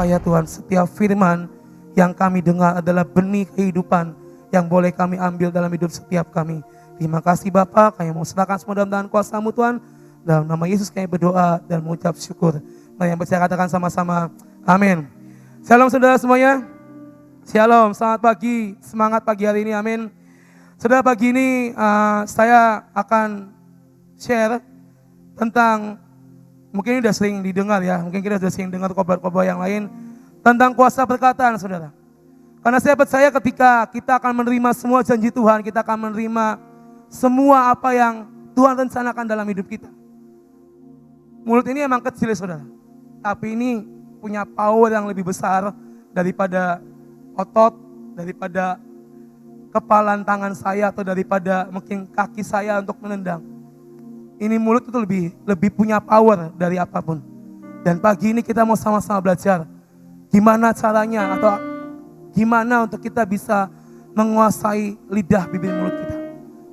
percaya Tuhan, setiap firman yang kami dengar adalah benih kehidupan yang boleh kami ambil dalam hidup setiap kami. Terima kasih Bapa, kami mau serahkan semua dalam tangan kuasa-Mu Tuhan. Dalam nama Yesus kami berdoa dan mengucap syukur. Mari yang percaya katakan sama-sama, amin. Shalom saudara semuanya. Shalom, selamat pagi, semangat pagi hari ini, amin. Saudara, pagi ini saya akan share tentang, mungkin ini sudah sering didengar ya, mungkin kita sudah sering dengar khotbah-khotbah yang lain tentang kuasa perkataan saudara. Karena saya percaya ketika kita akan menerima semua janji Tuhan, kita akan menerima semua apa yang Tuhan rencanakan dalam hidup kita. Mulut ini emang kecil ya saudara, tapi ini punya power yang lebih besar daripada otot, daripada kepalan tangan saya atau daripada mungkin kaki saya untuk menendang. Ini mulut itu lebih punya power dari apapun. Dan pagi ini kita mau sama-sama belajar gimana caranya atau gimana untuk kita bisa menguasai lidah bibir mulut kita.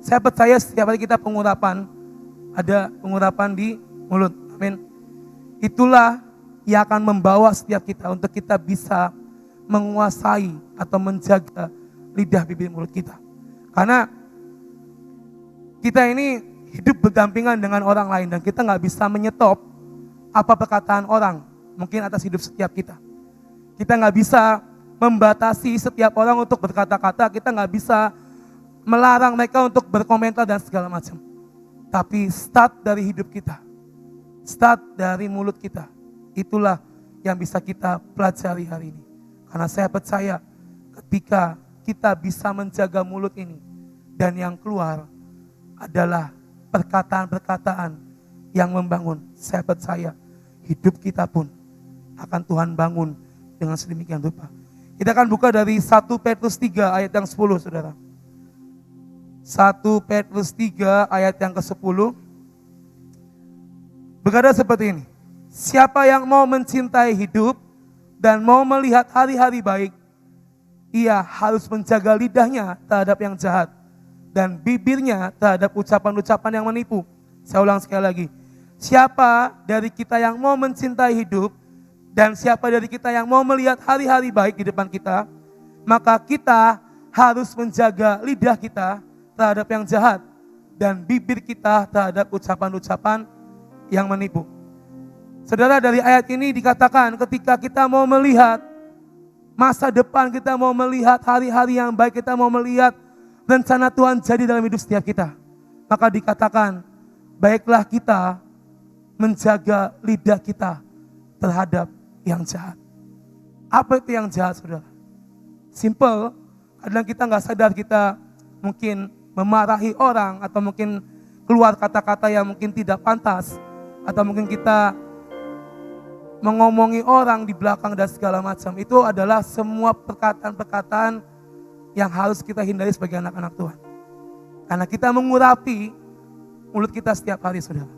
Saya percaya setiap hari kita pengurapan, ada pengurapan di mulut. Amin. Itulah yang akan membawa setiap kita untuk kita bisa menguasai atau menjaga lidah bibir mulut kita. Karena kita ini hidup berdampingan dengan orang lain dan kita gak bisa menyetop apa perkataan orang mungkin atas hidup setiap kita. Kita gak bisa membatasi setiap orang untuk berkata-kata, kita gak bisa melarang mereka untuk berkomentar dan segala macam. Tapi start dari hidup kita, start dari mulut kita, itulah yang bisa kita pelajari hari ini. Karena saya percaya ketika kita bisa menjaga mulut ini dan yang keluar adalah perkataan-perkataan yang membangun. Saya percaya hidup kita pun akan Tuhan bangun dengan sedemikian rupa. Kita akan buka dari 1 Petrus 3 ayat yang 10 saudara. 1 Petrus 3 ayat yang ke-10. Berkata seperti ini. Siapa yang mau mencintai hidup dan mau melihat hari-hari baik, ia harus menjaga lidahnya terhadap yang jahat dan bibirnya terhadap ucapan-ucapan yang menipu. Saya ulang sekali lagi. Siapa dari kita yang mau mencintai hidup dan siapa dari kita yang mau melihat hari-hari baik di depan kita, maka kita harus menjaga lidah kita terhadap yang jahat dan bibir kita terhadap ucapan-ucapan yang menipu. Saudara, dari ayat ini dikatakan ketika kita mau melihat masa depan, kita mau melihat hari-hari yang baik, kita mau melihat rencana Tuhan jadi dalam hidup setiap kita, maka dikatakan baiklah kita menjaga lidah kita terhadap yang jahat. Apa itu yang jahat saudara? Simple, kadang kita gak sadar kita mungkin memarahi orang atau mungkin keluar kata-kata yang mungkin tidak pantas, atau mungkin kita mengomongi orang di belakang dan segala macam. Itu adalah semua perkataan-perkataan yang harus kita hindari sebagai anak-anak Tuhan. Karena kita mengurapi mulut kita setiap hari saudara.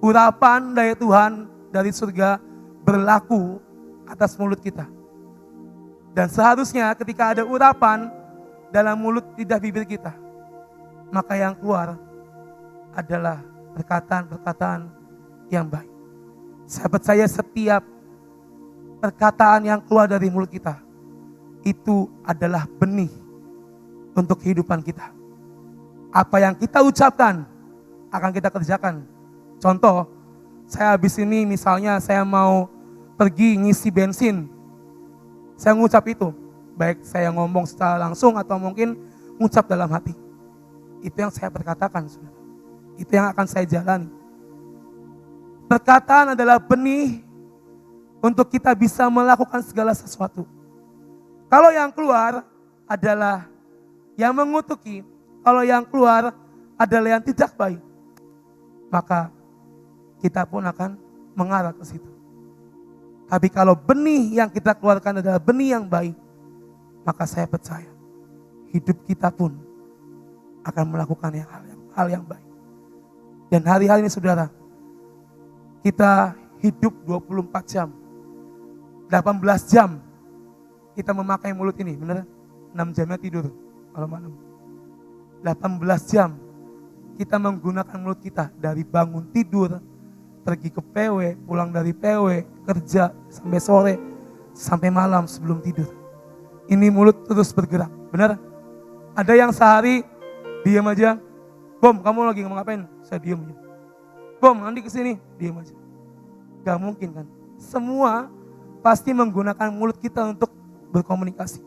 Urapan dari Tuhan dari surga berlaku atas mulut kita. Dan seharusnya ketika ada urapan dalam mulut lidah bibir kita, maka yang keluar adalah perkataan-perkataan yang baik. Saya percaya setiap perkataan yang keluar dari mulut kita itu adalah benih untuk kehidupan kita. Apa yang kita ucapkan akan kita kerjakan. Contoh, saya habis ini misalnya saya mau pergi ngisi bensin. Saya ngucap itu, baik saya ngomong secara langsung atau mungkin ngucap dalam hati. Itu yang saya perkatakan, saudara. Itu yang akan saya jalani. Perkataan adalah benih untuk kita bisa melakukan segala sesuatu. Kalau yang keluar adalah yang mengutuki, kalau yang keluar adalah yang tidak baik, maka kita pun akan mengarah ke situ. Tapi kalau benih yang kita keluarkan adalah benih yang baik, maka saya percaya hidup kita pun akan melakukan hal yang baik. Dan hari-hari ini saudara, kita hidup 24 jam, 18 jam kita memakai mulut ini, benar? 6 jamnya tidur kalau malam. 18 jam kita menggunakan mulut kita dari bangun tidur, pergi ke PW, pulang dari PW, kerja sampai sore, sampai malam sebelum tidur. Ini mulut terus bergerak, benar? Ada yang sehari diam aja. Bom, kamu lagi ngomong ngapain? Saya diam aja. Bom, nanti kesini, diam aja. Gak mungkin kan? Semua pasti menggunakan mulut kita untuk berkomunikasi.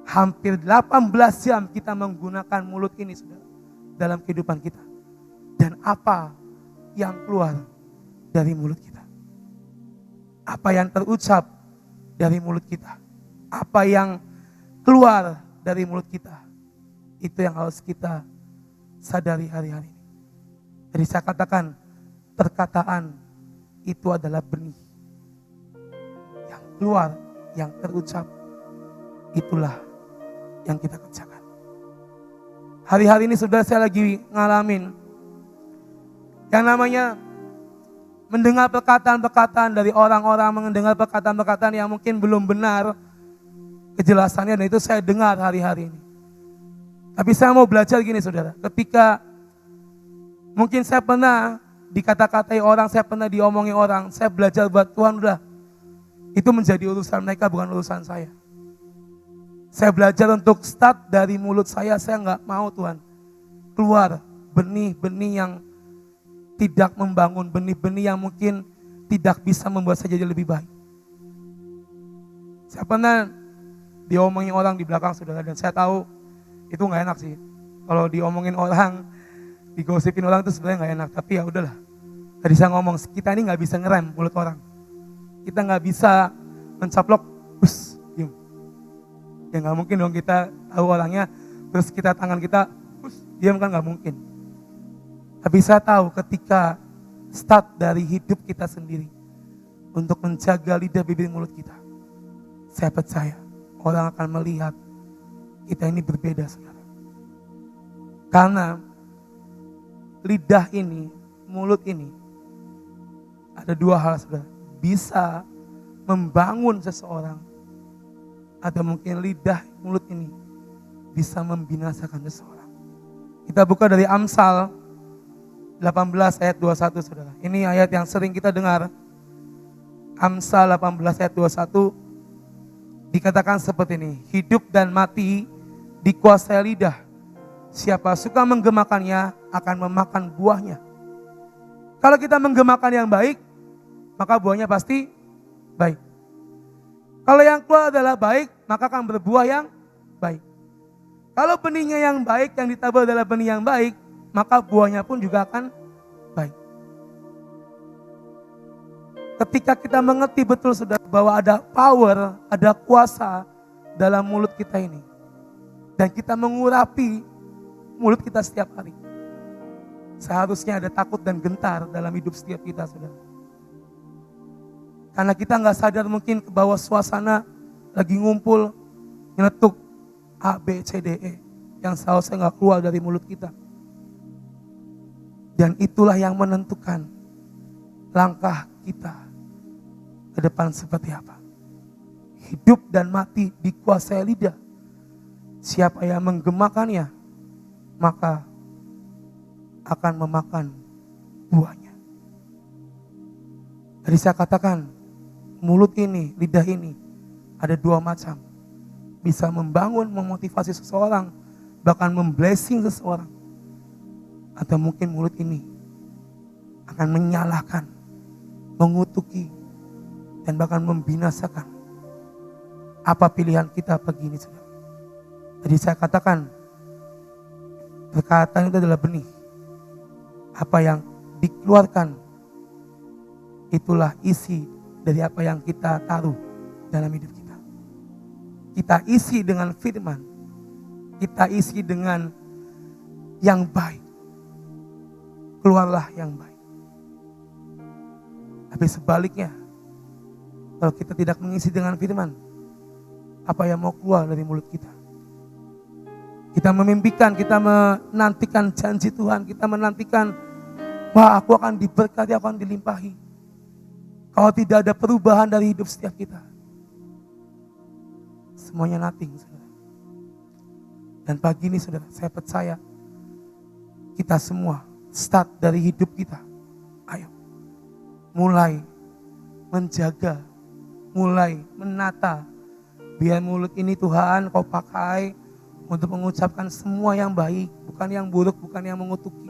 Hampir 18 jam kita menggunakan mulut ini, saudara, dalam kehidupan kita. Dan apa yang keluar dari mulut kita? Apa yang terucap dari mulut kita? Apa yang keluar dari mulut kita? Itu yang harus kita sadari hari-hari ini. Jadi saya katakan, perkataan itu adalah benih. Yang keluar, yang terucap, itulah yang kita kerjakan. Hari-hari ini saudara, saya lagi ngalamin yang namanya mendengar perkataan-perkataan dari orang-orang, mendengar perkataan-perkataan yang mungkin belum benar kejelasannya, dan itu saya dengar hari-hari ini. Tapi saya mau belajar gini saudara, ketika mungkin saya pernah dikata-katai orang, saya pernah diomongi orang, saya belajar buat Tuhan, udah, itu menjadi urusan mereka, bukan urusan saya. Saya belajar untuk start dari mulut saya nggak mau Tuhan keluar benih-benih yang tidak membangun, benih-benih yang mungkin tidak bisa membuat saya jadi lebih baik. Saya pernah diomongin orang di belakang saudara, dan saya tahu itu nggak enak sih. Kalau diomongin orang, digosipin orang itu sebenarnya nggak enak, tapi ya udahlah. Tadi saya ngomong, kita ini nggak bisa ngerem mulut orang. Kita nggak bisa mencaplok, diam. Ya nggak mungkin dong kita tahu orangnya, terus kita tangan kita, diam, kan nggak mungkin. Tapi saya tahu ketika start dari hidup kita sendiri untuk menjaga lidah, bibir, mulut kita, saya percaya orang akan melihat kita ini berbeda, saudara. Karena lidah ini, mulut ini, ada dua hal, saudara. Bisa membangun seseorang, atau mungkin lidah, mulut ini bisa membinasakan seseorang. Kita buka dari Amsal 18 ayat 21, saudara. Ini ayat yang sering kita dengar. Amsal 18 ayat 21 dikatakan seperti ini. Hidup dan mati dikuasai lidah. Siapa suka menggemakannya akan memakan buahnya. Kalau kita menggemakan yang baik, maka buahnya pasti baik. Kalau yang keluar adalah baik, maka akan berbuah yang baik. Kalau benihnya yang baik, yang ditabur adalah benih yang baik, maka buahnya pun juga akan baik. Ketika kita mengerti betul, saudara, bahwa ada power, ada kuasa dalam mulut kita ini, dan kita mengurapi mulut kita setiap hari, seharusnya ada takut dan gentar dalam hidup setiap kita, saudara. Karena kita nggak sadar mungkin ke bawah suasana lagi ngumpul, nyeletuk A, B, C, D, E yang seharusnya nggak keluar dari mulut kita. Dan itulah yang menentukan langkah kita ke depan seperti apa. Hidup dan mati dikuasai lidah. Siapa yang menggemakannya, maka akan memakan buahnya. Jadi saya katakan, mulut ini, lidah ini ada dua macam. Bisa membangun, memotivasi seseorang, bahkan memblessing seseorang. Atau mungkin mulut ini akan menyalahkan, mengutuki, dan bahkan membinasakan. Apa pilihan kita pagi ini, saudara? Jadi saya katakan, perkataan itu adalah benih. Apa yang dikeluarkan, itulah isi dari apa yang kita taruh dalam hidup kita. Kita isi dengan firman, kita isi dengan yang baik, keluarlah yang baik. Tapi sebaliknya, kalau kita tidak mengisi dengan firman, apa yang mau keluar dari mulut kita? Kita memimpikan, kita menantikan janji Tuhan, kita menantikan, wah, aku akan diberkati, aku akan dilimpahi. Kalau tidak ada perubahan dari hidup setiap kita, semuanya nothing, saudara. Dan pagi ini, saudara, saya percaya kita semua start dari hidup kita. Ayo mulai menjaga mulai menata. Biar mulut ini Tuhan kau pakai untuk mengucapkan semua yang baik, bukan yang buruk, bukan yang mengutuki.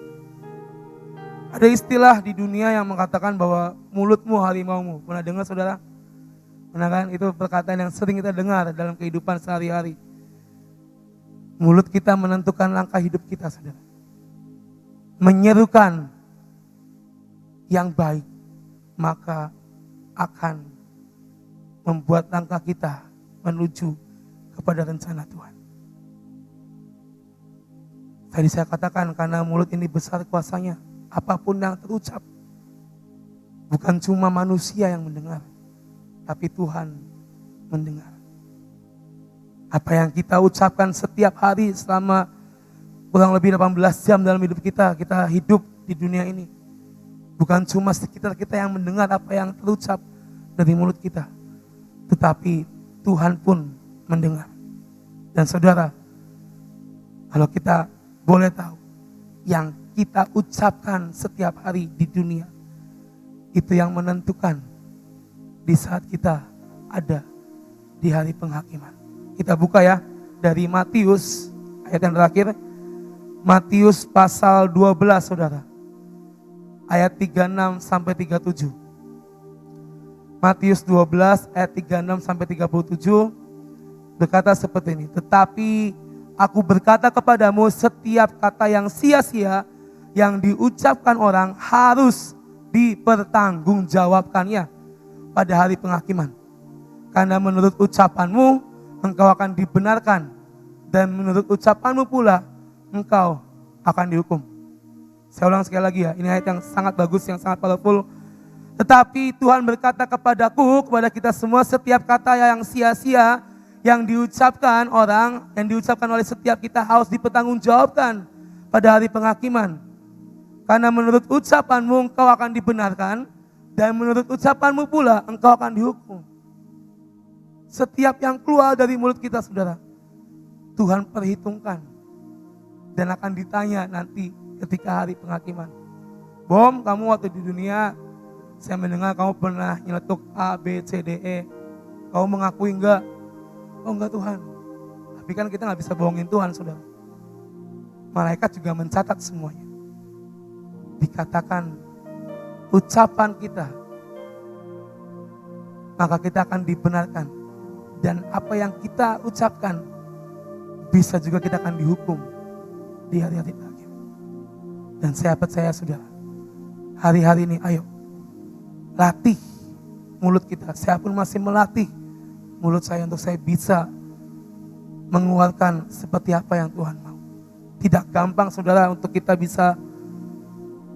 Ada istilah di dunia yang mengatakan bahwa mulutmu harimaumu. Pernah dengar saudara? Pernah kan? Itu perkataan yang sering kita dengar dalam kehidupan sehari-hari. Mulut kita menentukan langkah hidup kita, saudara. Menyerukan yang baik, maka akan membuat langkah kita menuju kepada rencana Tuhan. Tadi saya katakan karena mulut ini besar kuasanya, apapun yang terucap, bukan cuma manusia yang mendengar, tapi Tuhan mendengar. Apa yang kita ucapkan setiap hari selama kurang lebih 18 jam dalam hidup kita hidup di dunia ini. Bukan cuma sekitar kita yang mendengar apa yang terucap dari mulut kita, tetapi Tuhan pun mendengar. Dan saudara, kalau kita boleh tahu, yang kita ucapkan setiap hari di dunia, itu yang menentukan di saat kita ada di hari penghakiman. Kita buka ya, dari Matius, ayat yang terakhir, Matius pasal 12 saudara, ayat 36 sampai 37. Matius 12 ayat 36 sampai 37 berkata seperti ini. Tetapi aku berkata kepadamu, setiap kata yang sia-sia yang diucapkan orang harus dipertanggungjawabkannya pada hari penghakiman. Karena menurut ucapanmu engkau akan dibenarkan, dan menurut ucapanmu pula engkau akan dihukum. Saya ulang sekali lagi ya, ini ayat yang sangat bagus, yang sangat powerful. Tetapi Tuhan berkata kepadaku, kepada kita semua, setiap kata yang sia-sia yang diucapkan orang, yang diucapkan oleh setiap kita harus dipertanggungjawabkan pada hari penghakiman. Karena menurut ucapanmu engkau akan dibenarkan, dan menurut ucapanmu pula engkau akan dihukum. Setiap yang keluar dari mulut kita saudara, Tuhan perhitungkan dan akan ditanya nanti ketika hari penghakiman. Bom, kamu waktu di dunia, saya mendengar kamu pernah nyeletuk A, B, C, D, E. Kamu mengakui enggak? Oh enggak Tuhan. Tapi kan kita gak bisa bohongin Tuhan saudara. Malaikat juga mencatat semuanya. Dikatakan ucapan kita, maka kita akan dibenarkan. Dan apa yang kita ucapkan, bisa juga kita akan dihukum di hari-hari terakhir. Dan saya percaya saudara, hari-hari ini ayo latih mulut kita. Saya pun masih melatih mulut saya untuk saya bisa mengeluarkan seperti apa yang Tuhan mau. Tidak gampang saudara untuk kita bisa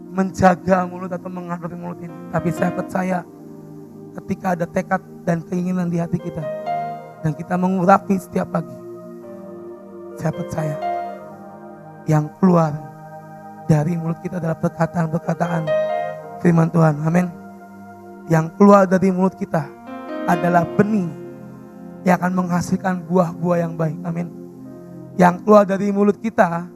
menjaga mulut atau mengatur mulut ini. Tapi saya percaya ketika ada tekad dan keinginan di hati kita, dan kita mengurapi setiap pagi, saya percaya yang keluar dari mulut kita adalah perkataan-perkataan firman Tuhan. Amin. Yang keluar dari mulut kita adalah benih yang akan menghasilkan buah-buah yang baik. Amin. Yang keluar dari mulut kita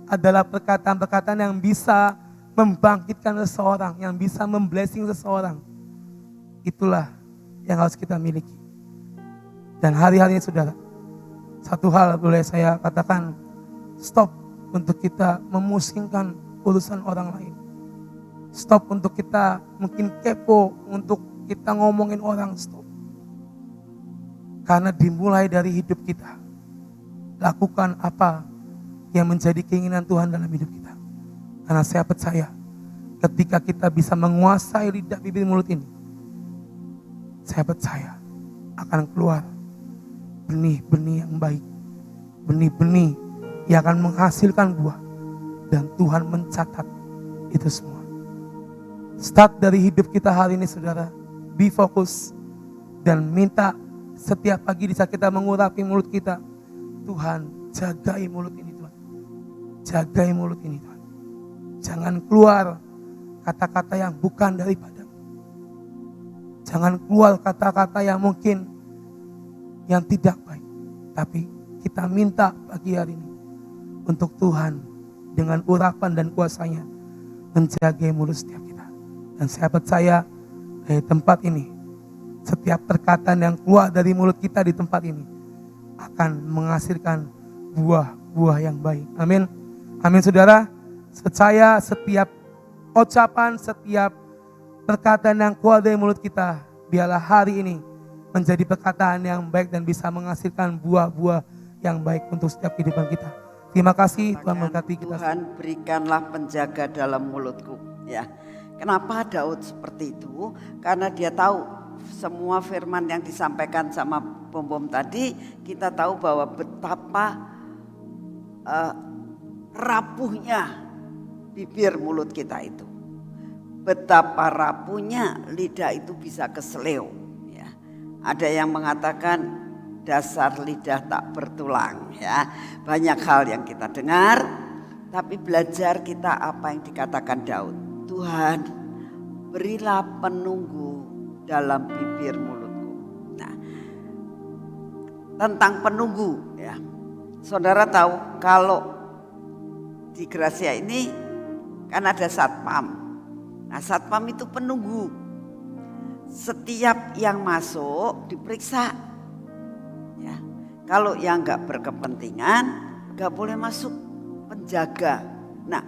adalah perkataan-perkataan yang bisa membangkitkan seseorang, yang bisa memblessing seseorang. Itulah yang harus kita miliki. Dan hari-hari ini saudara, satu hal boleh saya katakan, stop untuk kita memusingkan urusan orang lain. Stop untuk kita mungkin kepo, untuk kita ngomongin orang, stop. Karena dimulai dari hidup kita, lakukan apa yang menjadi keinginan Tuhan dalam hidup kita. Karena saya percaya ketika kita bisa menguasai lidah bibir mulut ini, saya percaya akan keluar benih-benih yang baik, benih-benih yang akan menghasilkan buah, dan Tuhan mencatat itu semua. Start dari hidup kita hari ini saudara, be fokus dan minta setiap pagi di saat kita mengurapi mulut kita, Tuhan jagai mulut ini Tuhan, jagai mulut ini Tuhan. Jangan keluar kata-kata yang bukan daripadamu. Jangan keluar kata-kata yang mungkin yang tidak baik. Tapi kita minta pagi hari ini untuk Tuhan dengan urapan dan kuasanya menjaga mulut setiap kita. Dan saya percaya dari tempat ini setiap perkataan yang keluar dari mulut kita di tempat ini akan menghasilkan buah-buah yang baik. Amin. Amin saudara. Percaya setiap ucapan, setiap perkataan yang keluar dari mulut kita, biarlah hari ini menjadi perkataan yang baik dan bisa menghasilkan buah-buah yang baik untuk setiap kehidupan kita. Terima kasih Tuhan memberkati kita. Tuhan berikanlah penjaga dalam mulutku. Ya, kenapa Daud seperti itu? Karena dia tahu semua firman yang disampaikan sama Bom tadi, kita tahu bahwa betapa rapuhnya bibir mulut kita itu. Betapa rapuhnya lidah itu bisa keseleo. Ya. Ada yang mengatakan dasar lidah tak bertulang. Ya. Banyak hal yang kita dengar, tapi belajar kita apa yang dikatakan Daud. Tuhan, berilah penunggu dalam bibir mulutku. Nah, tentang penunggu, ya, saudara tahu kalau di Gracia ini kan ada satpam. Nah, satpam itu penunggu. Setiap yang masuk diperiksa. Ya, kalau yang nggak berkepentingan nggak boleh masuk, penjaga. Nah,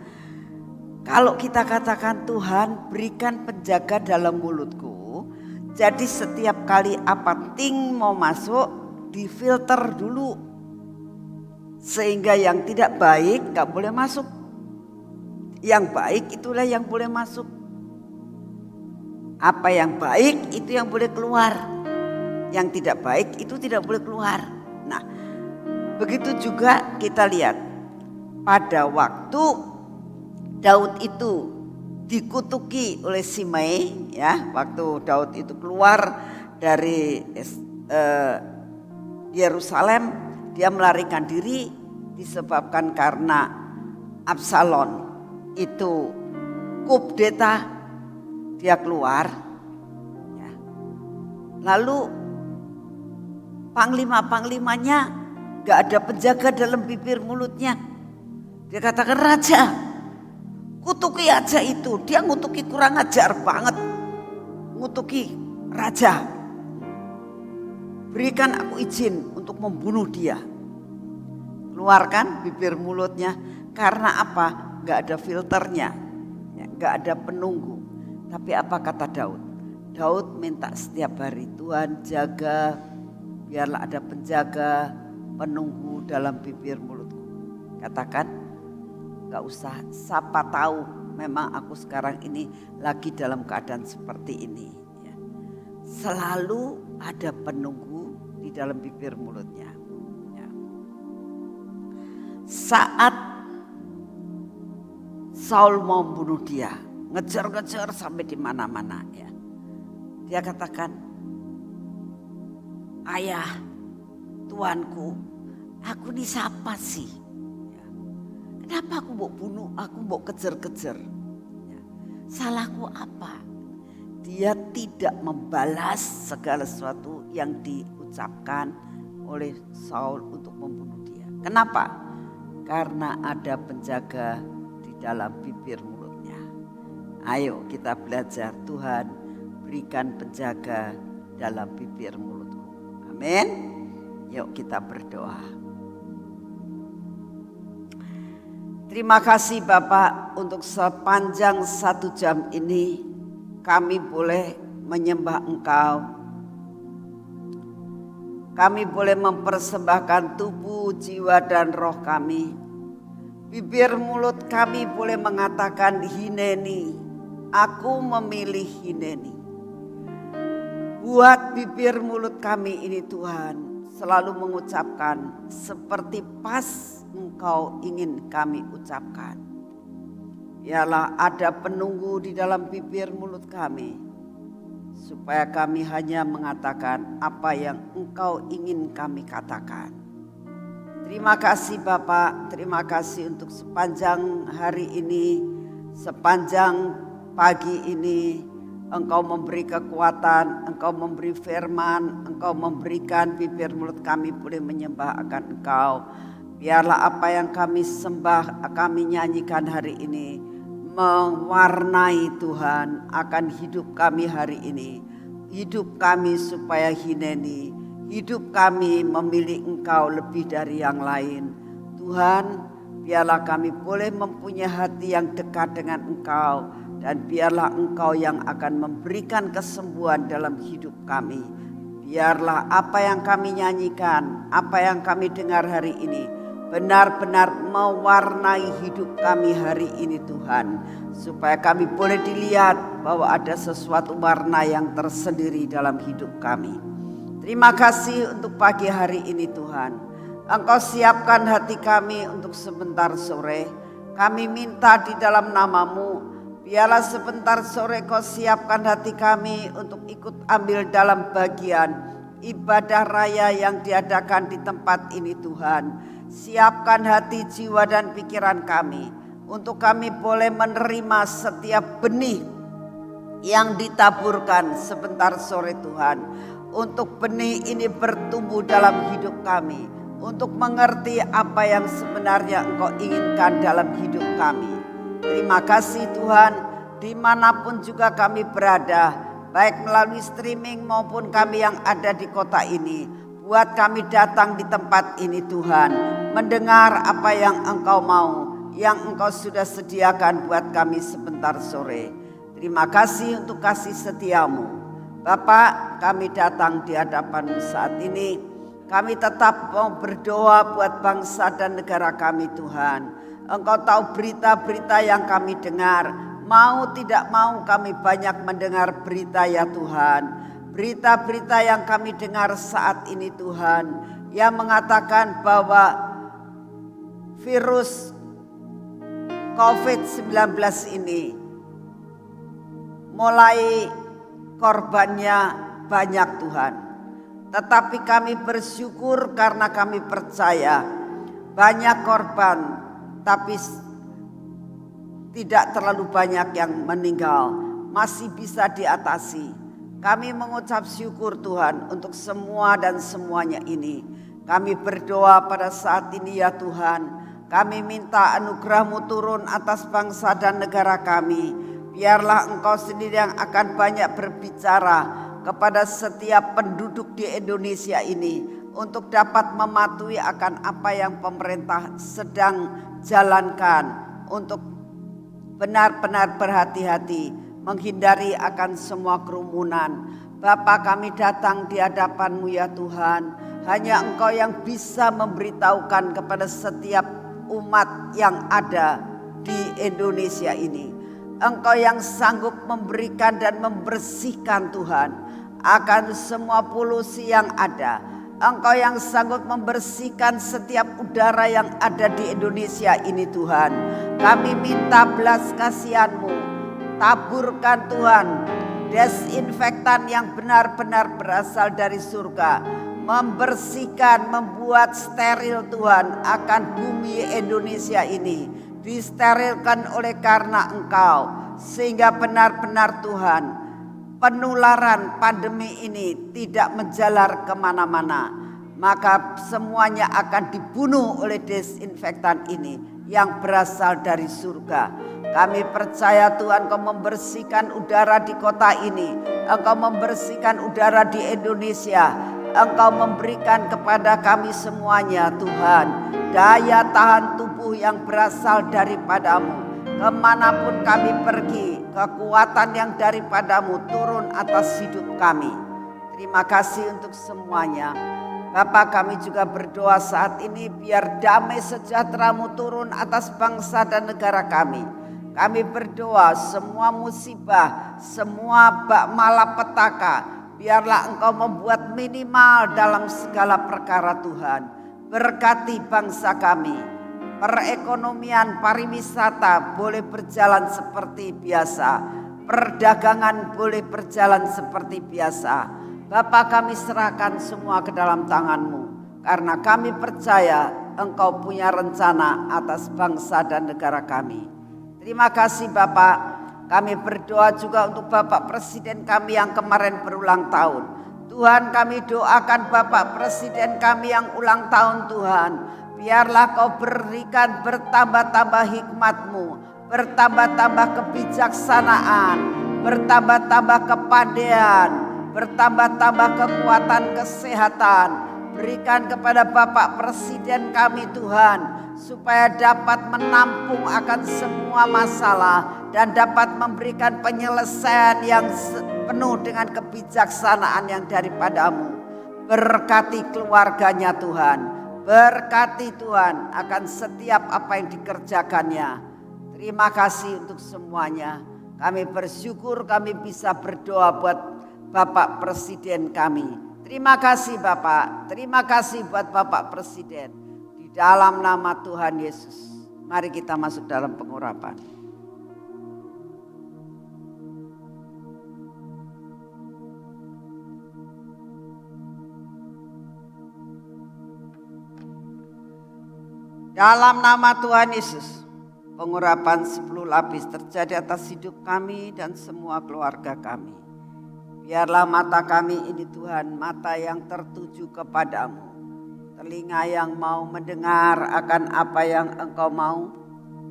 kalau kita katakan Tuhan berikan penjaga dalam mulutku, jadi setiap kali apa ting mau masuk difilter dulu, sehingga yang tidak baik nggak boleh masuk, yang baik itulah yang boleh masuk. Apa yang baik itu yang boleh keluar, yang tidak baik itu tidak boleh keluar. Nah, begitu juga kita lihat pada waktu Daud itu dikutuki oleh Simei, ya, waktu Daud itu keluar dari Yerusalem, dia melarikan diri disebabkan karena Absalom itu kudeta, dia keluar. Ya. Lalu panglima-panglimanya gak ada penjaga dalam bibir mulutnya. Dia katakan, raja, kutuki aja itu. Dia ngutuki kurang ajar banget. Ngutuki raja. Berikan aku izin untuk membunuh dia. Keluarkan bibir mulutnya. Karena apa? Gak ada filternya. Ya, gak ada penunggu. Tapi apa kata Daud? Daud minta setiap hari, Tuhan jaga, biarlah ada penjaga, penunggu dalam bibir mulutku. Katakan, gak usah, siapa tahu memang aku sekarang ini lagi dalam keadaan seperti ini. Ya. Selalu ada penunggu di dalam bibir mulutnya. Ya. Saat Saul mau bunuh dia, ngejar-ngejar sampai di mana-mana, ya. Dia katakan, ayah, tuanku, aku ini siapa sih? Ya. Kenapa aku mau bunuh, aku mau kejar-kejar? Ya. Salahku apa? Dia tidak membalas segala sesuatu yang diucapkan oleh Saul untuk membunuh dia. Kenapa? Karena ada penjaga di dalam bibir mulutnya. Ayo kita belajar, Tuhan berikan penjaga dalam bibir mulutku. Amin. Yuk kita berdoa. Terima kasih Bapak untuk sepanjang 1 jam ini kami boleh menyembah Engkau. Kami boleh mempersembahkan tubuh, jiwa dan roh kami. Bibir mulut kami boleh mengatakan hineni. Aku memilih hineni. Buat bibir mulut kami ini Tuhan selalu mengucapkan seperti pas Engkau ingin kami ucapkan. Ialah ada penunggu di dalam bibir mulut kami. Supaya kami hanya mengatakan apa yang Engkau ingin kami katakan. Terima kasih Bapak, terima kasih untuk sepanjang hari ini, sepanjang pagi ini Engkau memberi kekuatan, Engkau memberi firman, Engkau memberikan bibir mulut kami boleh menyembah akan Engkau. Biarlah apa yang kami sembah, kami nyanyikan hari ini mewarnai Tuhan akan hidup kami hari ini. hidup kami supaya hineni, hidup kami memilih Engkau lebih dari yang lain. Tuhan, biarlah kami boleh mempunyai hati yang dekat dengan Engkau, dan biarlah Engkau yang akan memberikan kesembuhan dalam hidup kami. Biarlah apa yang kami nyanyikan, apa yang kami dengar hari ini benar-benar mewarnai hidup kami hari ini Tuhan. Supaya kami boleh dilihat bahwa ada sesuatu warna yang tersendiri dalam hidup kami. Terima kasih untuk pagi hari ini Tuhan. Engkau siapkan hati kami untuk sebentar sore. Kami minta di dalam nama-Mu, biarlah sebentar sore Kau siapkan hati kami untuk ikut ambil dalam bagian ibadah raya yang diadakan di tempat ini Tuhan. Siapkan hati, jiwa dan pikiran kami untuk kami boleh menerima setiap benih yang ditaburkan sebentar sore Tuhan. Untuk benih ini bertumbuh dalam hidup kami, untuk mengerti apa yang sebenarnya Engkau inginkan dalam hidup kami. Terima kasih Tuhan, dimanapun juga kami berada, baik melalui streaming maupun kami yang ada di kota ini. Buat kami datang di tempat ini Tuhan, mendengar apa yang Engkau mau, yang Engkau sudah sediakan buat kami sebentar sore. Terima kasih untuk kasih setiamu. Bapak, kami datang di hadapan-Mu saat ini. Kami tetap mau berdoa buat bangsa dan negara kami Tuhan. Engkau tahu berita-berita yang kami dengar. Mau tidak mau kami banyak mendengar berita ya Tuhan. Berita-berita yang kami dengar saat ini Tuhan, yang mengatakan bahwa virus COVID-19 ini mulai korbannya banyak Tuhan. Tetapi kami bersyukur karena kami percaya banyak korban, tapi tidak terlalu banyak yang meninggal, masih bisa diatasi. Kami mengucap syukur Tuhan untuk semua dan semuanya ini. Kami berdoa pada saat ini ya Tuhan. Kami minta anugerah-Mu turun atas bangsa dan negara kami. Biarlah Engkau sendiri yang akan banyak berbicara kepada setiap penduduk di Indonesia ini, untuk dapat mematuhi akan apa yang pemerintah sedang jalankan, untuk benar-benar berhati-hati menghindari akan semua kerumunan. Bapa, kami datang di hadapan-Mu ya Tuhan. Hanya Engkau yang bisa memberitahukan kepada setiap umat yang ada di Indonesia ini. Engkau yang sanggup memberikan dan membersihkan Tuhan akan semua polusi yang ada. Engkau yang sanggup membersihkan setiap udara yang ada di Indonesia ini Tuhan. Kami minta belas kasihan-Mu, taburkan Tuhan desinfektan yang benar-benar berasal dari surga, membersihkan, membuat steril Tuhan akan bumi Indonesia ini, disterilkan oleh karena Engkau, sehingga benar-benar Tuhan penularan pandemi ini tidak menjalar kemana-mana, maka semuanya akan dibunuh oleh desinfektan ini yang berasal dari surga. Kami percaya Tuhan Kau membersihkan udara di kota ini, Engkau membersihkan udara di Indonesia, Engkau memberikan kepada kami semuanya Tuhan daya tahan tubuh yang berasal daripada-Mu. Kemanapun kami pergi, kekuatan yang daripada-Mu turun atas hidup kami. Terima kasih untuk semuanya. Bapa, kami juga berdoa saat ini biar damai sejahtera-Mu turun atas bangsa dan negara kami. Kami berdoa semua musibah, semua malapetaka, biarlah Engkau membuat minimal dalam segala perkara Tuhan. Berkati bangsa kami, perekonomian, pariwisata boleh berjalan seperti biasa, perdagangan boleh berjalan seperti biasa. Bapa, kami serahkan semua ke dalam tangan-Mu, karena kami percaya Engkau punya rencana atas bangsa dan negara kami. Terima kasih Bapak. Kami berdoa juga untuk Bapak Presiden kami yang kemarin berulang tahun. Tuhan, kami doakan Bapak Presiden kami yang ulang tahun Tuhan. Biarlah Kau berikan bertambah-tambah hikmat-Mu, bertambah-tambah kebijaksanaan, bertambah-tambah kepandaian, bertambah-tambah kekuatan kesehatan. Berikan kepada Bapak Presiden kami Tuhan, supaya dapat menampung akan semua masalah dan dapat memberikan penyelesaian yang penuh dengan kebijaksanaan yang daripadamu. Berkati keluarganya Tuhan, berkati Tuhan akan setiap apa yang dikerjakannya. Terima kasih untuk semuanya. Kami bersyukur kami bisa berdoa buat Bapak Presiden kami. Terima kasih Bapak, terima kasih buat Bapak Presiden. Di dalam nama Tuhan Yesus, mari kita masuk dalam pengurapan. Dalam nama Tuhan Yesus, pengurapan 10 lapis terjadi atas hidup kami dan semua keluarga kami. Biarlah mata kami ini Tuhan, mata yang tertuju kepadamu. Telinga yang mau mendengar akan apa yang Engkau mau.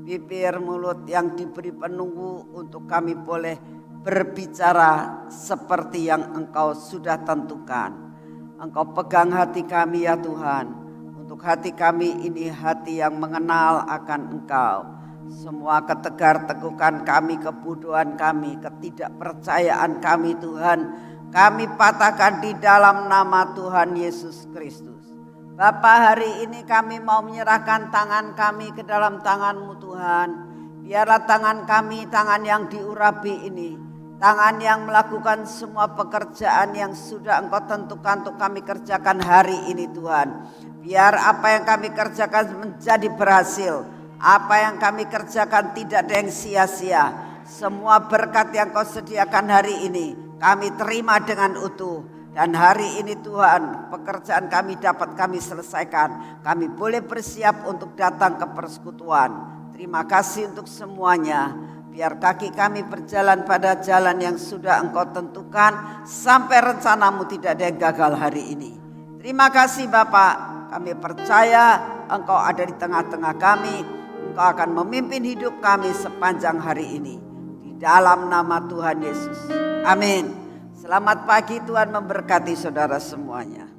Bibir mulut yang diberi penunggu untuk kami boleh berbicara seperti yang Engkau sudah tentukan. Engkau pegang hati kami ya Tuhan. Untuk hati kami ini hati yang mengenal akan Engkau. Semua ketegar-tegukan kami, kebodohan kami, ketidakpercayaan kami Tuhan, kami patahkan di dalam nama Tuhan Yesus Kristus. Bapa, hari ini kami mau menyerahkan tangan kami ke dalam tangan-Mu Tuhan. Biarlah tangan kami, tangan yang diurapi ini, tangan yang melakukan semua pekerjaan yang sudah Engkau tentukan untuk kami kerjakan hari ini Tuhan. Biar apa yang kami kerjakan menjadi berhasil. Apa yang kami kerjakan tidak ada yang sia-sia. Semua berkat yang Kau sediakan hari ini kami terima dengan utuh. Dan hari ini Tuhan, pekerjaan kami dapat kami selesaikan. Kami boleh bersiap untuk datang ke persekutuan. Terima kasih untuk semuanya. Biar kaki kami berjalan pada jalan yang sudah Engkau tentukan. Sampai rencana-Mu tidak ada yang gagal hari ini. Terima kasih Bapak. Kami percaya Engkau ada di tengah-tengah kami. Engkau akan memimpin hidup kami sepanjang hari ini. Di dalam nama Tuhan Yesus. Amin. Selamat pagi, Tuhan memberkati saudara semuanya.